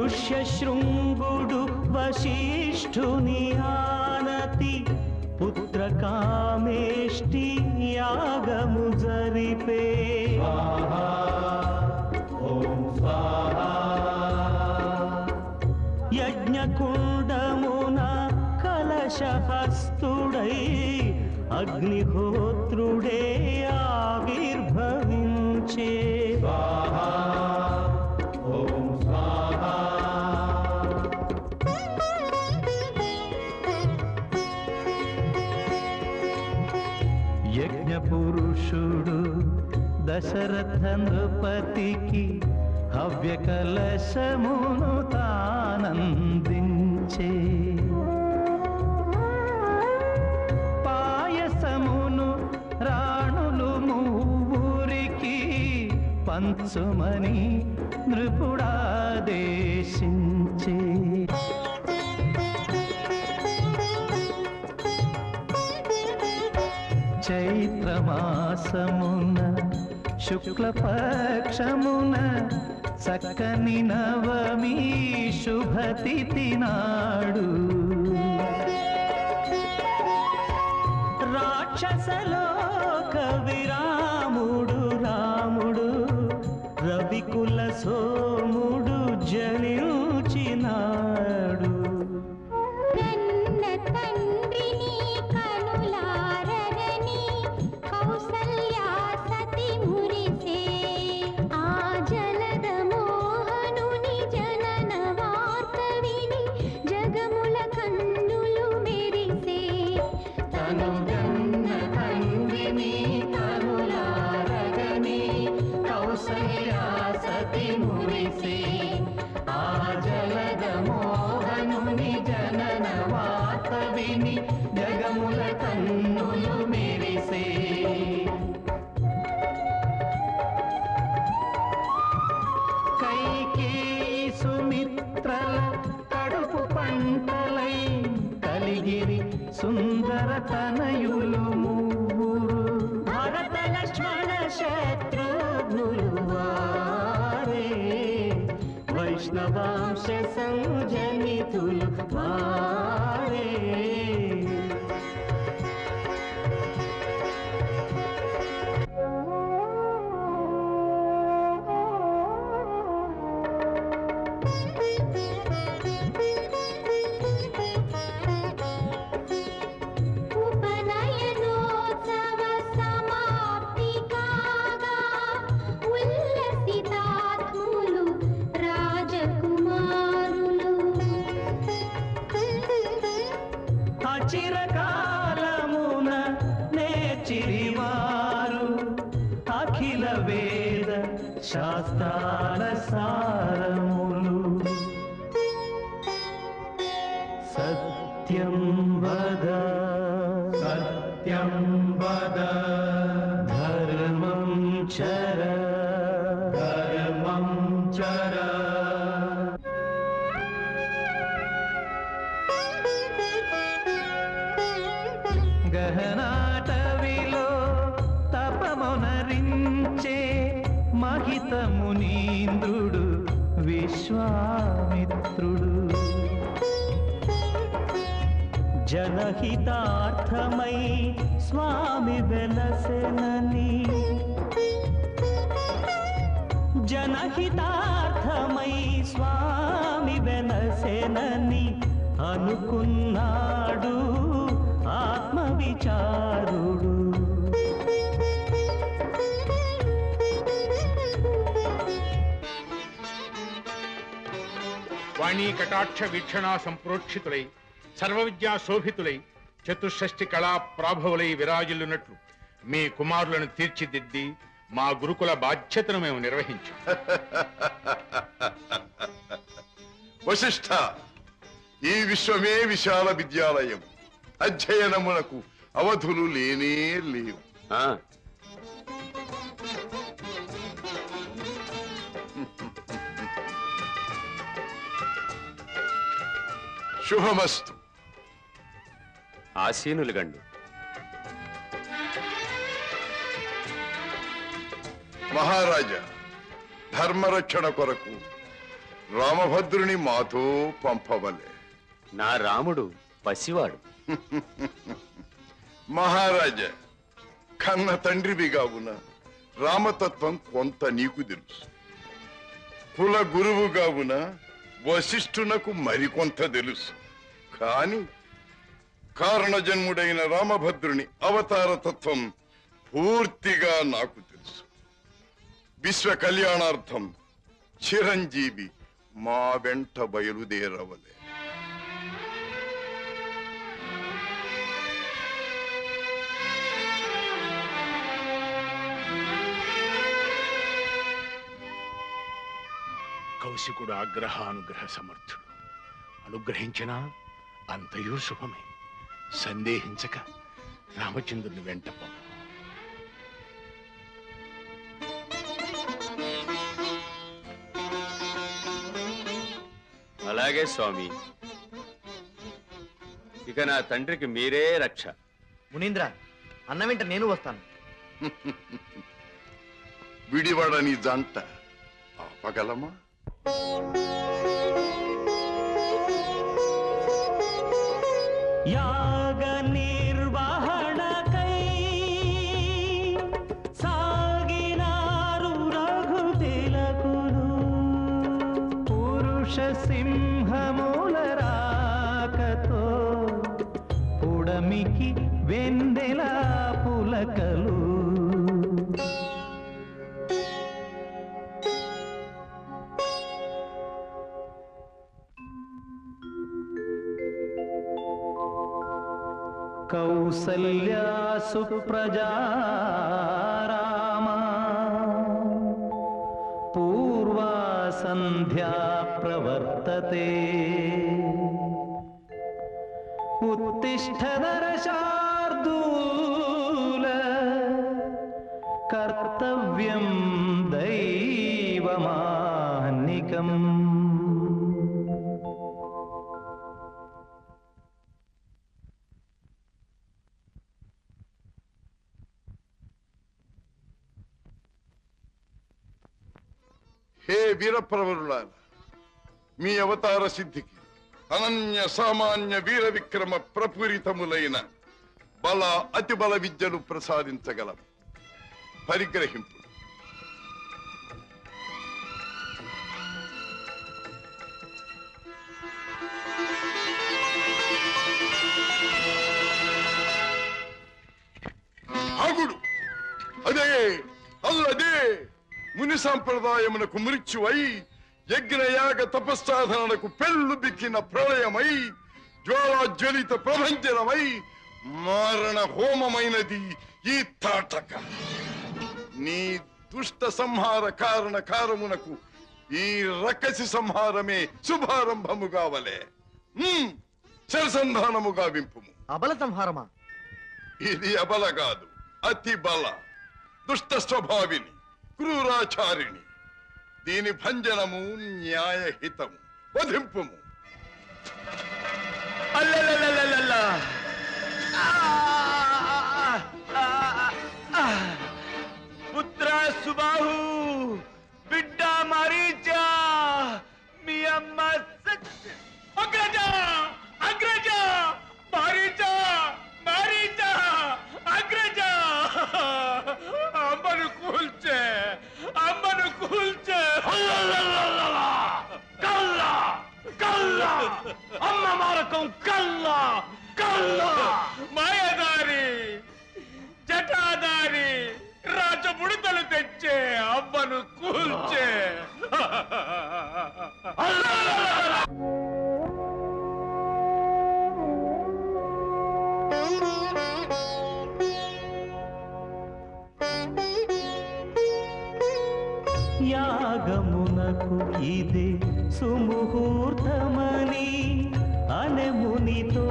ఋష్యశృంగుడు వశిష్ఠుని ఆనతి పుత్రకామేష్టి యాగము జరిపే యజ్ఞకుండమున కలశహస్తుడై అగ్నిహోత్రుడే ఆవిర్భవించే యజ్ఞపురుషుడు దశరథ నృపతికి హవ్య కలశమును తానందించే పాయసమును రాణులు మూవురికి పంచుమని నృపుడాదేశించే చైత్రమాసమున శుక్లపక్షమున చక్కని నవమి శుభతిథి నాడు రాక్షసలోక విరాముడు రాముడు రవికుల సోముడు జనించినాడు జగముల కన్నులు మెరిసే కైకేయి సుమిత్రల కడుపు పంటలై కలిగిరి సుందర తనయులు మూవురు భరత లక్ష్మణ శత్రుఘ్నులు వారే వైష్ణవాంశ సంజనితులు వారే చిరకాలమున నేర్చిరివారు అఖిల వేద శాస్త్రాల సారములు సత్యం వద సత్యం వద ధర్మం చర ధర్మం చర గహనాటవిలో తపమునరించే మహిత మునీంద్రుడు విశ్వామిత్రుడు జనహితార్థమై స్వామి వెలసెనని జనహితార్థమై స్వామి వెలసెనని అనుకున్నాడు ఆత్మ విచారుడు వాణీ కటాక్ష వీక్షణా సంప్రోక్షితులై సర్వ విద్యా శోభితులై చతుషష్ఠి కళా ప్రాభవులై విరాజిల్లునట్లు మీ కుమారులను తీర్చిదిద్ది మా గురుకుల బాధ్యతను మేము నిర్వహించాం. వశిష్ఠ, ఈ విశ్వమే విశాల విద్యాలయం. అధ్యయనమునకు అవధులు లేనే లేవు. శుభమస్తు. ఆసీనులు గండు. మహారాజా, ధర్మరక్షణ కొరకు రామభద్రుని మాతో పంపవలే. నా రాముడు పసివాడు. మహారాజా, కన్న తండ్రివి కావున రామతత్వం కొంత నీకు తెలుసు. కుల గురువు కావున వశిష్ఠునకు మరికొంత తెలుసు. కాని కారణజన్ముడైన రామభద్రుని అవతార తత్వం పూర్తిగా నాకు తెలుసు. విశ్వ కళ్యాణార్థం చిరంజీవి మా వెంట బయలుదేరవలే. కౌశికుడు ఆగ్రహానుగ్రహ సమర్థుడు. అనుగ్రహించినా అంతయు శుభమే. సందేహించక రామచంద్రుని వెంట పంపు. అలాగే స్వామి. ఇక నా తండ్రికి మీరే రక్ష. మునీంద్ర, అన్న వెంట నేను వస్తాను. విడివడని జంట ఆపగలమా? యాగ నిర్వహణకై సాగినారు రఘుతిలకులు. పురుష సింహముల రాకతో పుడమికి వెందెల పులకలు. కౌసల్యా సుప్రజా రామా పూర్వా సంధ్యా ప్రవర్తతే. ఉత్తిష్ఠ నరశార్దూల కర్తవ్యం దైవమాహ్నికం. హే వీరప్రవరులారా, మీ అవతార సిద్ధికి అనన్య సామాన్య వీర విక్రమ ప్రపూరితములైన బల అతి బల విద్యలు ప్రసాదించగలం. పరిగ్రహింపు. ఆగుడు. అదే అల్లదే ముని సంప్రదాయమునకు మృత్యువై యజ్ఞయాగ తపస్సాధనకు పెళ్ళు బిక్కిన ప్రళయమై జ్వాలాజ్వలిత ప్రభంజనమై మారణ హోమమైనది ఈ తాటక. నీ దుష్ట సంహార కారణ కారమునకు ఈ రకసి సంహారమే శుభారంభము కావలే. శరసంధానము గావింపుము. అబల సంహారమా? ఇది అబల కాదు, అతి బల. దుష్ట స్వభావిని, క్రూరాచారిణి. దీని భంజనము న్యాయహితము. వధింపుము. పుత్ర సుబాహు, బిడ్డ మరీచా, మీ అమ్మ అగ్రజ, అగ్రజ, మరీచా, మరీచా, అగ్రజ. అమ్మను కూల్చే, అమ్మను కూల్చే. కల్లా, కల్లా, అమ్మ మారకం కల్లా, కల్లా. మాయదారి, జటాదారి, రాజబుడతలు తెచ్చే అమ్మను కూల్చే. యాగమునకు ఇదే సుముహూర్తమని అనమునితో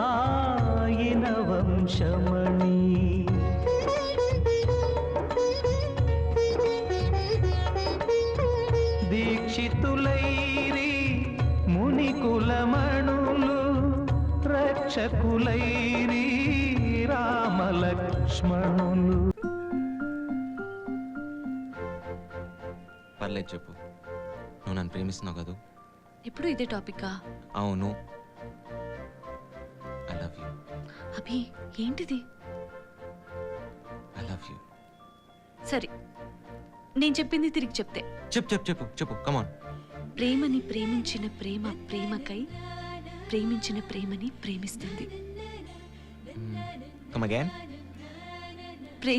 ఆయన వంశమణి. దీక్షితులైరి మునికులమణులు, రక్షకులైరి రామలక్ష్మణులు. పర్లేదు చెప్పు. నువ్వు నన్ను ప్రేమిస్తున్నావు కదా? ఎప్పుడు ఇదే టాపిక్కా? అవును. I love you. అభి ఏంటిది? I love you. సరే నేను చెప్పింది తిరిగి చెప్తే. చెప్పు చెప్పు చెప్పు చెప్పు, కమాన్. ప్రేమని ప్రేమించిన ప్రేమ ప్రేమకై ప్రేమించిన ప్రేమని ప్రేమిస్తుంది. Come again.